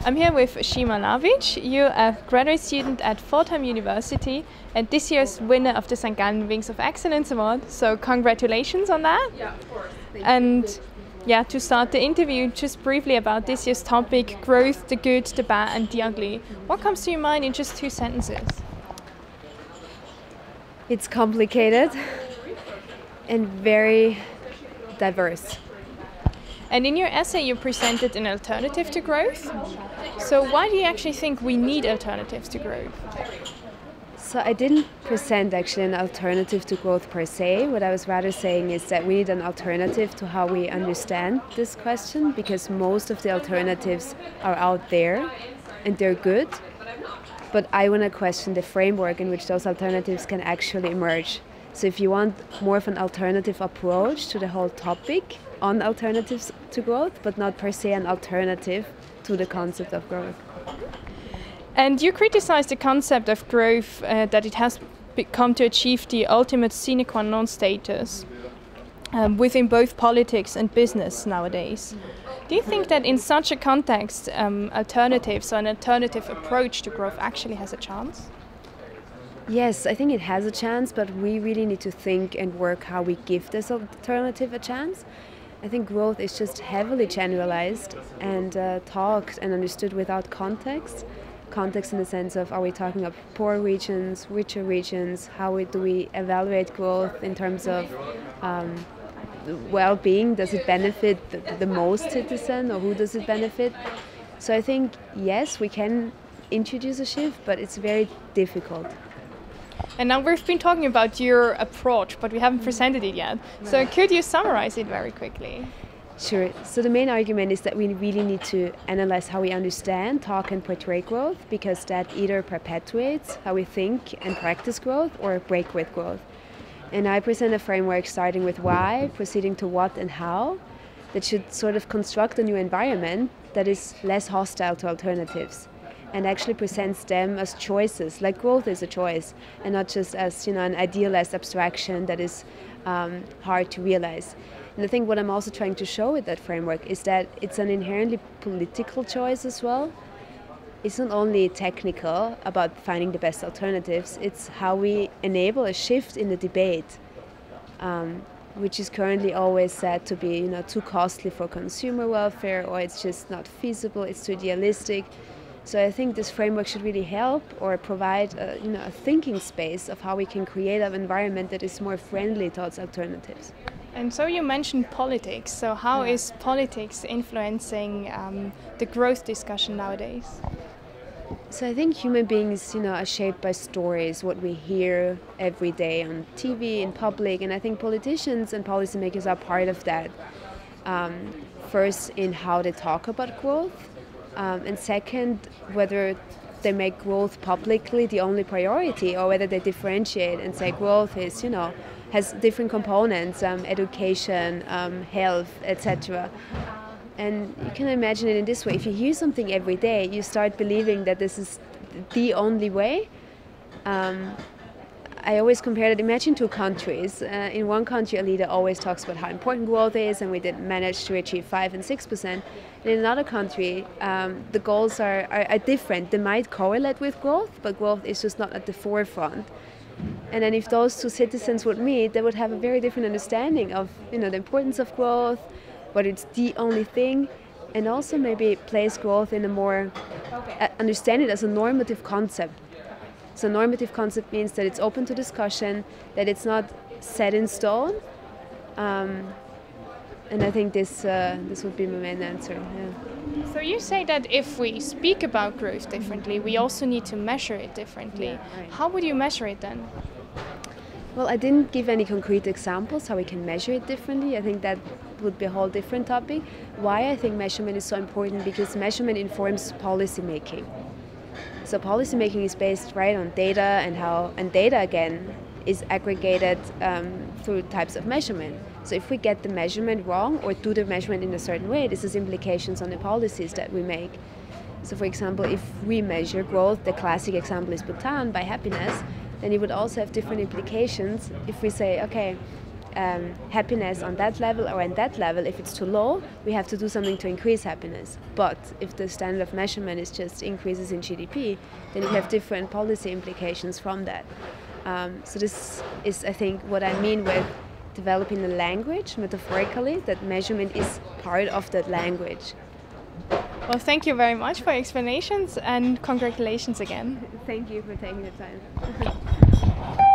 I'm here with Schima Labitsch. You're a graduate student at Fordham University and this year's winner of the St. Gallen Wings of Excellence Award. So congratulations on that. Yeah, of course. And yeah, to start the interview, just briefly about this year's topic, growth, the good, the bad and the ugly. What comes to your mind in just 2 sentences? It's complicated and very diverse. And in your essay you presented an alternative to growth. So why do you actually think we need alternatives to growth? So I didn't present actually an alternative to growth per se. What I was rather saying is that we need an alternative to how we understand this question, because most of the alternatives are out there and they're good. But I want to question the framework in which those alternatives can actually emerge. So if you want more of an alternative approach to the whole topic on alternatives to growth, but not per se an alternative to the concept of growth. And you criticize the concept of growth, that it has become to achieve the ultimate sine qua non status within both politics and business nowadays. Do you think that in such a context, alternatives or an alternative approach to growth actually has a chance? Yes, I think it has a chance, but we really need to think and work how we give this alternative a chance. I think growth is just heavily generalized and talked and understood without context. Context in the sense of, are we talking of poor regions, richer regions? How do we evaluate growth in terms of well-being? Does it benefit the most citizen, or who does it benefit? So I think, yes, we can introduce a shift, but it's very difficult. And now we've been talking about your approach, but we haven't presented it yet. So could you summarize it very quickly? Sure. So the main argument is that we really need to analyze how we understand, talk and portray growth, because that either perpetuates how we think and practice growth or break with growth. And I present a framework starting with why, proceeding to what and how, that should sort of construct a new environment that is less hostile to alternatives and actually presents them as choices, like growth is a choice, and not just as, an idealized abstraction that is hard to realize. And I think what I'm also trying to show with that framework is that it's an inherently political choice as well. It's not only technical about finding the best alternatives, it's how we enable a shift in the debate, which is currently always said to be too costly for consumer welfare, or it's just not feasible, it's too idealistic. So I think this framework should really help or provide a thinking space of how we can create an environment that is more friendly towards alternatives. And so you mentioned politics. So how is politics influencing the growth discussion nowadays? So I think human beings, are shaped by stories, what we hear every day on TV, in public, and I think politicians and policymakers are part of that. First, in how they talk about growth, and second, whether they make growth publicly the only priority, or whether they differentiate and say growth is, has different components, education, health, etc. And you can imagine it in this way. If you hear something every day, you start believing that this is the only way. I always compare it, imagine 2 countries. In one country, a leader always talks about how important growth is, and we didn't manage to achieve 5 and 6%. And in another country, the goals are different. They might correlate with growth, but growth is just not at the forefront. And then if those 2 citizens would meet, they would have a very different understanding of the importance of growth, whether it's the only thing, and also maybe place growth in a more, understand it as a normative concept. So normative concept means that it's open to discussion, that it's not set in stone. And I think this would be my main answer. Yeah. So you say that if we speak about growth differently, we also need to measure it differently. Yeah, right. How would you measure it then? Well, I didn't give any concrete examples how we can measure it differently. I think that would be a whole different topic. Why I think measurement is so important, because measurement informs policy making. So policy making is based on data, and data again is aggregated through types of measurement. So if we get the measurement wrong or do the measurement in a certain way, this has implications on the policies that we make. So for example, if we measure growth, the classic example is Bhutan, by happiness, then it would also have different implications if we say, okay, happiness on that level or on that level. If it's too low, we have to do something to increase happiness. But if the standard of measurement is just increases in GDP, then you have different policy implications from that. So this is, I think, what I mean with developing a language, metaphorically, that measurement is part of that language. Well, thank you very much for your explanations and congratulations again. Thank you for taking the time.